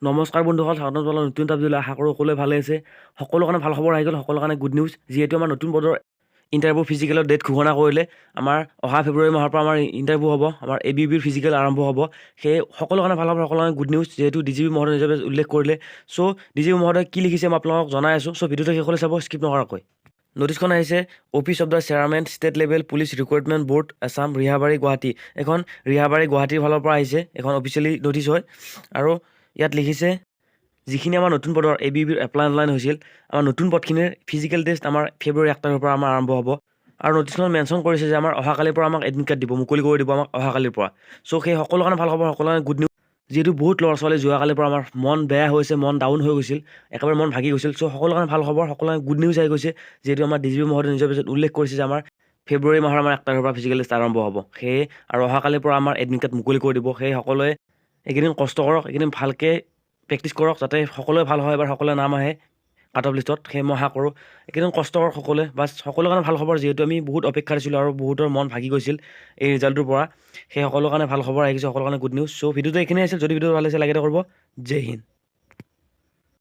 নমস্কাৰ বন্ধুসকল, স্বাগতম জনালোঁ নতুন এটা ভিডিঅ'লৈ। আশা কৰোঁ সকলোৱে ভালে আছে। সকলো কাৰণে ভাল খবৰ আহি গ'ল, সকলো কাৰণে গুড নিউজ। যিহেতু আমাৰ নতুন পদৰ ইণ্টাৰভিউ ফিজিকেলৰ ডেট ঘোষণা কৰিলে। আমাৰ অহা ফেব্ৰুৱাৰী মাহৰ পৰা আমাৰ ইণ্টাৰভিউ হ'ব, আমাৰ ABBৰ ফিজিকেল আৰম্ভ হ'ব। সেয়ে সকলো কাৰণে ভাল খবৰ, সকলো কাৰণে গুড নিউজ। যিহেতু DGP মহোদয় নিজে উল্লেখ কৰিলে। চ' DGP মহোদয় কি লিখিছে মই আপোনালোকক জনাই আছোঁ। চ' ভিডিঅ'টো শেষলৈ চাব, স্কিপ নকৰাকৈ। নটিছখন আহিছে office of the chairman state level police recruitment board Assam Rehabari Guwahati. এখন ৰিহাবাৰী গুৱাহাটীৰ ফালৰ পৰা আহিছে, এখন অফিচিয়েলি নটিছ হয়। আৰু ইয়াত লিখিছে যিখিনি আমাৰ নতুন পদৰ ABBৰ এপ্লাই অনলাইন হৈছিল, আমাৰ নতুন পদখিনিৰ ফিজিকেল টেষ্ট আমাৰ ফেব্ৰুৱাৰী 1 তাৰিখৰ পৰা আমাৰ আৰম্ভ হ'ব। আৰু নটিছখনত মেনশ্যন কৰিছে যে আমাৰ অহাকালিৰ পৰা আমাক এডমিট কাৰ্ড দিব, মুকলি কৰি দিব আমাক অহাকালিৰ পৰা। চ' সেই সকলো কাৰণে ভাল খবৰ, সকলো কাৰণে গুড নিউজ। যিহেতু বহুত ল'ৰা ছোৱালী যোৱাকালিৰ পৰা আমাৰ মন বেয়া হৈছে, মন ডাউন হৈ গৈছিল, একেবাৰে মন ভাগি গৈছিল। চ' সকলো কাৰণে ভাল খবৰ, সকলো কাৰণে গুড নিউজ আহি গৈছে। যিহেতু আমাৰ DGP মহোদয়ে নিজৰ পিছত উল্লেখ কৰিছে যে আমাৰ ফেব্ৰুৱাৰী মাহৰ আমাৰ 1 তাৰিখৰ পৰা ফিজিকেল টেষ্ট আৰম্ভ হ'ব। সেয়ে আৰু অহাকালিৰ পৰা আমাৰ এডমিট কাৰ্ড মুকলি কৰি দিব। সেয়ে সকলোৱে এইকেইদিন কষ্ট কৰক, এইকেইদিন ভালকৈ প্ৰেক্টিছ কৰক, যাতে সকলোৱে ভাল হয়, এবাৰ সকলোৱে নাম আহে কাট অফ লিষ্টত। সেই মই আশা কৰোঁ। এইকেইদিন কষ্ট কৰক সকলোৱে, বাছ সকলোৰে কাৰণে ভাল খবৰ। যিহেতু আমি বহুত অপেক্ষা দিছিলোঁ আৰু বহুতৰ মন ভাগি গৈছিল এই ৰিজাল্টটোৰ পৰা। সেই সকলোৰ কাৰণে ভাল খবৰ আহি গৈছে, সকলোৰ কাৰণে গুড নিউজ। চ' ভিডিঅ'টো এইখিনিয়ে আছিল। যদি ভিডিঅ'টো ভাল লাগিছে লাইক এটা কৰিব। জয় হিন্দ।